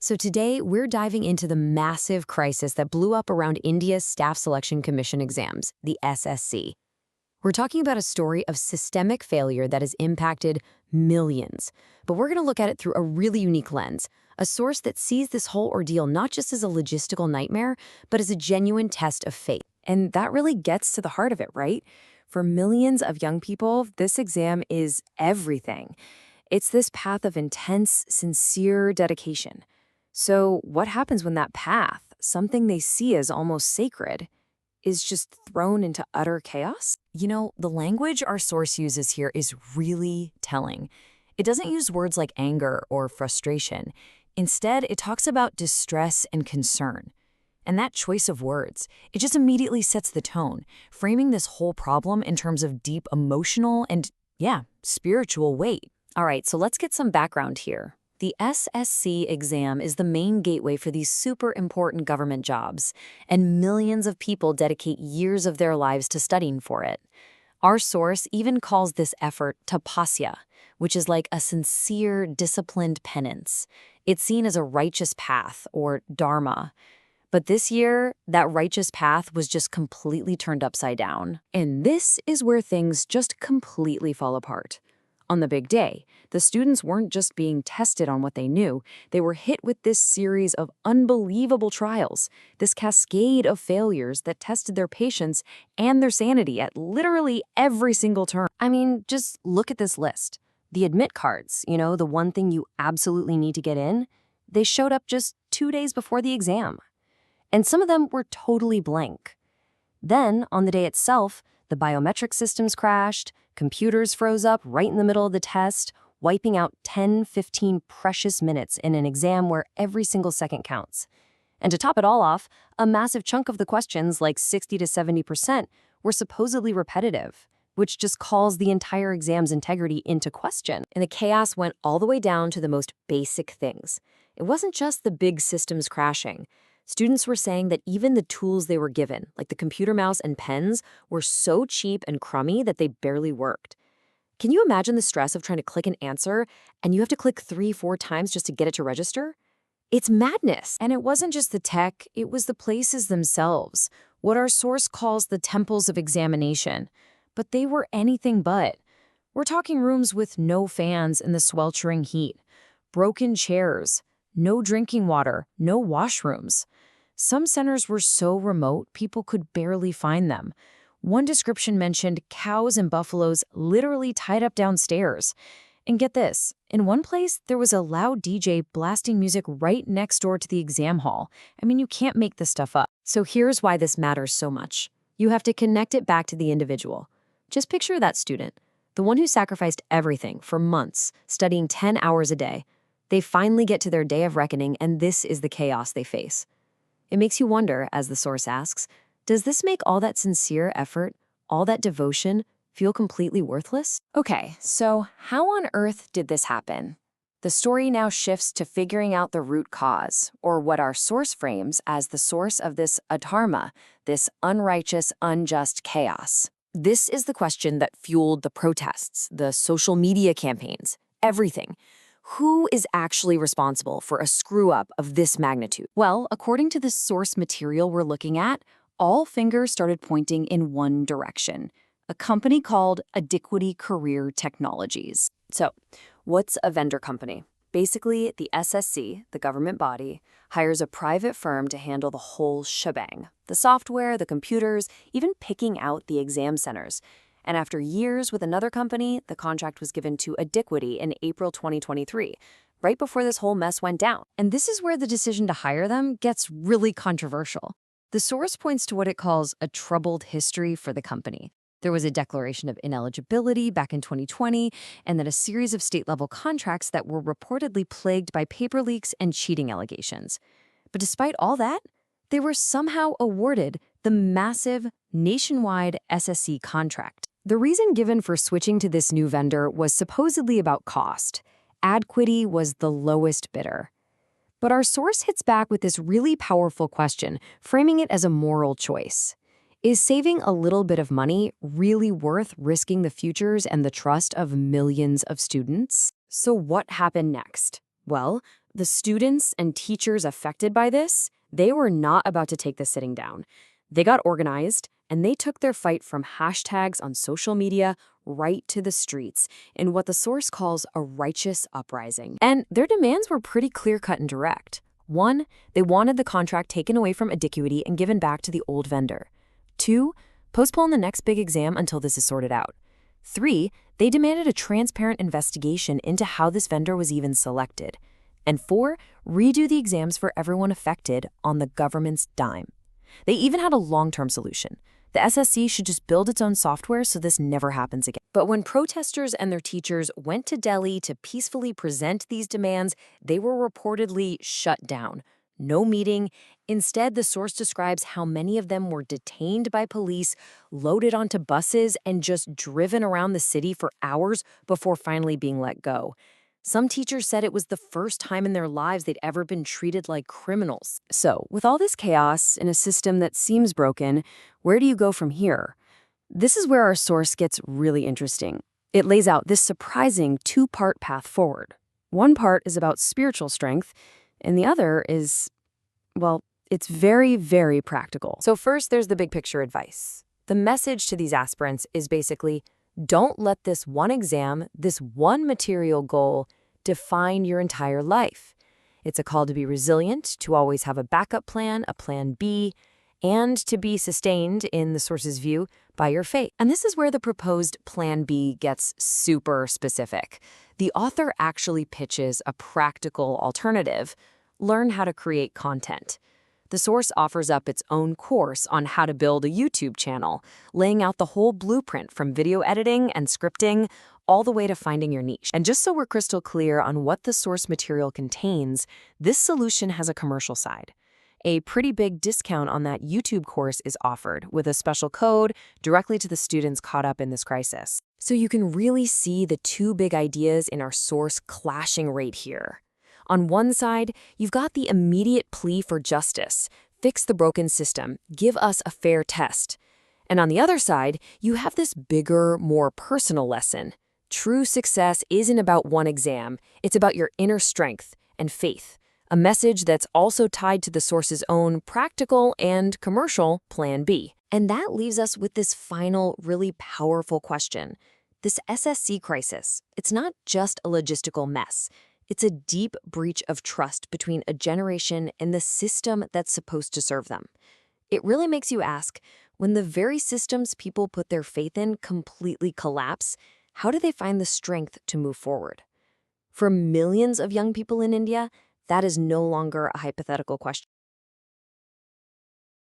So today, we're diving into the massive crisis that blew up around India's Staff Selection Commission exams, the SSC. We're talking about a story of systemic failure that has impacted millions. But we're going to look at it through a really unique lens, a source that sees this whole ordeal not just as a logistical nightmare, but as a genuine test of faith. And that really gets to the heart of it, right? For millions of young people, this exam is everything. It's this path of intense, sincere dedication. So what happens when that path, something they see as almost sacred, is just thrown into utter chaos? The language our source uses here is really telling. It doesn't use words like anger or frustration. Instead, it talks about distress and concern. And that choice of words, it just immediately sets the tone, framing this whole problem in terms of deep emotional and, spiritual weight. All right, so let's get some background here. The SSC exam is the main gateway for these super important government jobs, and millions of people dedicate years of their lives to studying for it. Our source even calls this effort tapasya, which is like a sincere, disciplined penance. It's seen as a righteous path, or dharma. But this year, that righteous path was just completely turned upside down. And this is where things just completely fall apart. On the big day, the students weren't just being tested on what they knew, they were hit with this series of unbelievable trials, this cascade of failures that tested their patience and their sanity at literally every single turn. I mean, just look at this list. The admit cards, the one thing you absolutely need to get in, they showed up just 2 days before the exam. And some of them were totally blank. Then, on the day itself, the biometric systems crashed, computers froze up right in the middle of the test, wiping out 10-15 precious minutes in an exam where every single second counts. And to top it all off, a massive chunk of the questions, like 60 to 70%, were supposedly repetitive, which just calls the entire exam's integrity into question. And the chaos went all the way down to the most basic things. It wasn't just the big systems crashing. Students were saying that even the tools they were given, like the computer mouse and pens, were so cheap and crummy that they barely worked. Can you imagine the stress of trying to click an answer and you have to click 3-4 times just to get it to register? It's madness. And it wasn't just the tech, it was the places themselves, what our source calls the temples of examination. But they were anything but. We're talking rooms with no fans in the sweltering heat, broken chairs, no drinking water, no washrooms. Some centers were so remote, people could barely find them. One description mentioned cows and buffaloes literally tied up downstairs. And get this, in one place, there was a loud DJ blasting music right next door to the exam hall. I mean, you can't make this stuff up. So here's why this matters so much. You have to connect it back to the individual. Just picture that student, the one who sacrificed everything for months, studying 10 hours a day. They finally get to their day of reckoning, and this is the chaos they face. It makes you wonder, as the source asks, does this make all that sincere effort, all that devotion, feel completely worthless? Okay, so how on earth did this happen? The story now shifts to figuring out the root cause, or what our source frames as the source of this adharma, this unrighteous, unjust chaos. This is the question that fueled the protests, the social media campaigns, everything. Who is actually responsible for a screw-up of this magnitude? Well, according to the source material we're looking at, all fingers started pointing in one direction, a company called Addiquity Career Technologies. So, what's a vendor company? Basically, the SSC, the government body, hires a private firm to handle the whole shebang. The software, the computers, even picking out the exam centers. And after years with another company, the contract was given to Addiquity in April 2023, right before this whole mess went down. And this is where the decision to hire them gets really controversial. The source points to what it calls a troubled history for the company. There was a declaration of ineligibility back in 2020, and then a series of state-level contracts that were reportedly plagued by paper leaks and cheating allegations. But despite all that, they were somehow awarded the massive nationwide SSC contract. The reason given for switching to this new vendor was supposedly about cost. Adquity was the lowest bidder. But our source hits back with this really powerful question, framing it as a moral choice. Is saving a little bit of money really worth risking the futures and the trust of millions of students? So what happened next? Well, the students and teachers affected by this, they were not about to take this sitting down. They got organized, and they took their fight from hashtags on social media right to the streets in what the source calls a righteous uprising. And their demands were pretty clear-cut and direct. 1, they wanted the contract taken away from Adiquity and given back to the old vendor. 2, postpone the next big exam until this is sorted out. 3, they demanded a transparent investigation into how this vendor was even selected. And 4, redo the exams for everyone affected on the government's dime. They even had a long-term solution. The SSC should just build its own software so this never happens again. But when protesters and their teachers went to Delhi to peacefully present these demands, they were reportedly shut down. No meeting. Instead, the source describes how many of them were detained by police, loaded onto buses, and just driven around the city for hours before finally being let go. Some teachers said it was the first time in their lives they'd ever been treated like criminals. So, with all this chaos in a system that seems broken, where do you go from here? This is where our source gets really interesting. It lays out this surprising 2-part path forward. One part is about spiritual strength, and the other is, well, it's very, very practical. So first, there's the big picture advice. The message to these aspirants is basically, don't let this one exam, this one material goal, define your entire life. It's a call to be resilient, to always have a backup plan, a plan B, and to be sustained, in the source's view, by your faith. And this is where the proposed Plan B gets super specific. The author actually pitches a practical alternative: learn how to create content. The source offers up its own course on how to build a YouTube channel, laying out the whole blueprint from video editing and scripting all the way to finding your niche. And just so we're crystal clear on what the source material contains, this solution has a commercial side. A pretty big discount on that YouTube course is offered, with a special code directly to the students caught up in this crisis. So you can really see the two big ideas in our source clashing right here. On one side, you've got the immediate plea for justice: fix the broken system, give us a fair test. And on the other side, you have this bigger, more personal lesson. True success isn't about one exam, it's about your inner strength and faith. A message that's also tied to the source's own practical and commercial Plan B. And that leaves us with this final, really powerful question. This SSC crisis, it's not just a logistical mess. It's a deep breach of trust between a generation and the system that's supposed to serve them. It really makes you ask, when the very systems people put their faith in completely collapse, how do they find the strength to move forward? For millions of young people in India, that is no longer a hypothetical question.